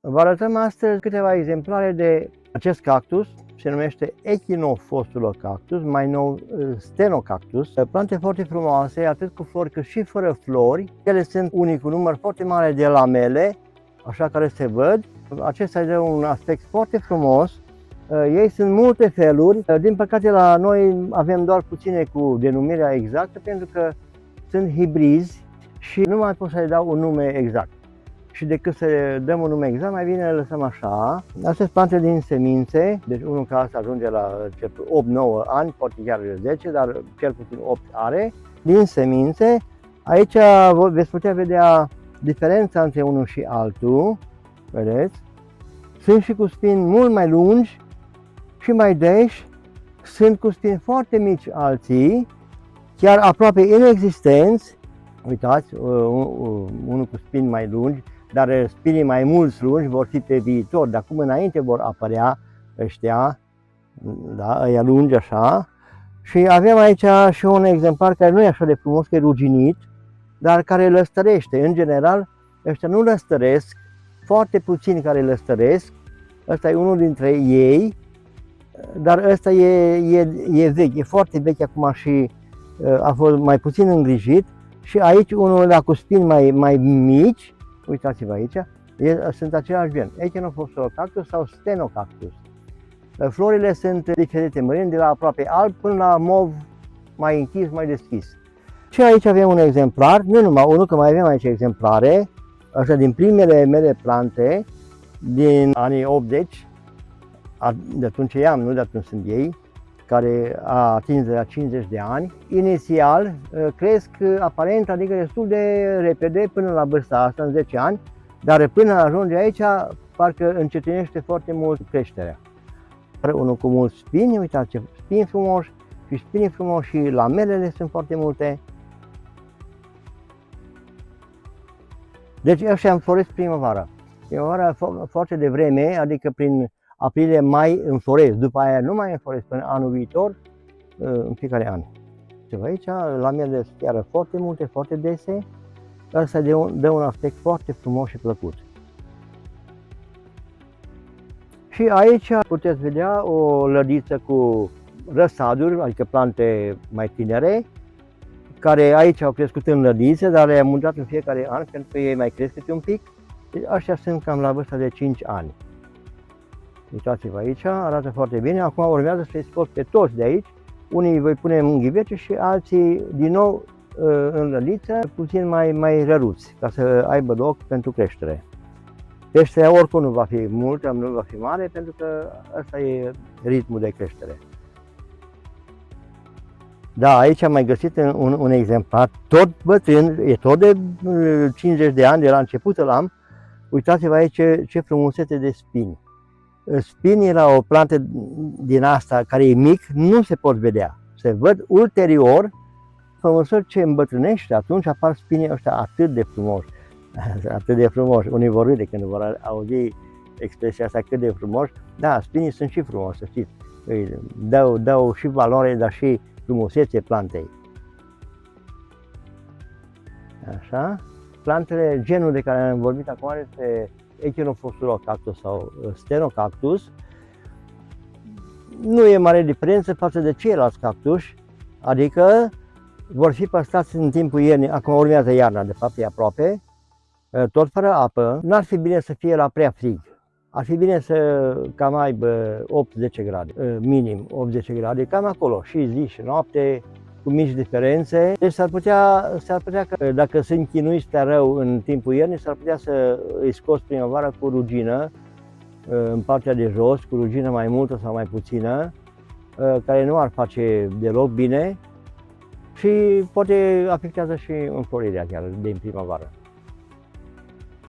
Vă arătăm astăzi câteva exemplare de acest cactus. Se numește Echinophosulocactus, mai nou Stenocactus. Plante foarte frumoase, atât cu flori cât și fără flori. Ele sunt unii cu număr foarte mare de lamele, așa care se văd. Acesta îi dă un aspect foarte frumos. Ei sunt multe feluri. Din păcate la noi avem doar puține cu denumirea exactă, pentru că sunt hibrizi și nu mai pot să-i dau un nume exact. Și decât să dăm un nume exact, mai bine le lăsăm așa. Astea sunt plante din semințe, deci unul ca asta ajunge la 8-9 ani, poate chiar 10, dar cel puțin 8 are. Din semințe, aici veți putea vedea diferența între unul și altul, vedeți? Sunt și cu spini mult mai lungi și mai deși, sunt cu spini foarte mici alții, chiar aproape inexistenți. Uitați, unul cu spini mai lungi, dar spinii mai mulți lungi vor fi pe viitor, de acum înainte vor apărea ăștia, da, ăia lungi așa. Și avem aici și un exemplar care nu e așa de frumos, că e ruginit, dar care lăstărește. În general, ăștia nu lăstăresc, foarte puțini care lăstăresc. Ăsta e unul dintre ei, dar ăsta e vechi, e foarte vechi acum și a fost mai puțin îngrijit. Și aici unul ăla cu spini mai mici, uitați-vă aici, sunt același gen, Echinophosulocactus sau Stenocactus. Florile sunt diferite mărimi, de la aproape alb până la mov mai închis, mai deschis. Și aici avem un exemplar, nu numai unul, că mai avem aici exemplare, așa din primele mele plante, din anii 80, de atunci i-am, nu de atunci sunt ei, care a atins de la 50 de ani. Inițial cresc aparent, adică destul de repede până la vârsta asta, în 10 ani, dar până ajunge aici, parcă încetinește foarte mult creșterea. Unul cu mulți spini, uitați ce spini frumoși, și spinii frumoși și lamelele sunt foarte multe. Deci ăștia înfloresc primăvara. Primăvara foarte devreme, adică prin aprilie-mai înfloresc, după aia nu mai înfloresc până anul viitor, în fiecare an. Și aici lamele sunt chiar foarte multe, foarte dese, asta dă un aspect foarte frumos și plăcut. Și aici puteți vedea o lădiță cu răsaduri, adică plante mai tinere, care aici au crescut în lădițe, dar le-am mutat în fiecare an pentru că ei mai cresc câte un pic. Deci aștia sunt cam la vârsta de 5 ani. Uitați-vă aici, arată foarte bine. Acum urmează să-i scot pe toți de aici. Unii voi pune în ghivece și alții din nou în lăliță, puțin mai răruți, ca să aibă loc pentru creștere. Creșterea oricum nu va fi multă, nu va fi mare, pentru că ăsta e ritmul de creștere. Da, aici am mai găsit un exemplar, tot bătrân, e tot de 50 de ani, de la început îl am. Uitați-vă aici ce frumusețe de spini. Spinii la o plantă din asta, care e mic, nu se pot vedea. Se văd ulterior, pe măsură ce îmbătrânește, atunci apar spinii ăștia atât de frumoși. Atât de frumoși. Unii vor râde când vor auzi expresia asta, cât de frumoși. Da, spinii sunt și frumoși, să știți. Îi dau și valoare, dar și frumusețe plantei. Așa. Plantele, genul de care am vorbit acum este Echinophosulocactus sau Stenocactus. Nu e mare diferență față de ceilalți cactuși, adică vor fi păstrați în timpul iernii, acum urmează iarna, de fapt e aproape, tot fără apă. N-ar fi bine să fie la prea frig. Ar fi bine să cam aibă 8-10 grade, minim 8-10 grade, cam acolo, și zi și noapte, cu mici diferențe. Deci s-ar putea că dacă sunt chinuiți prea rău în timpul iernii, s-ar putea să îi scoți primăvara cu rugină în partea de jos, cu rugină mai multă sau mai puțină, care nu ar face deloc bine și poate afectează și înflorirea chiar din primăvară.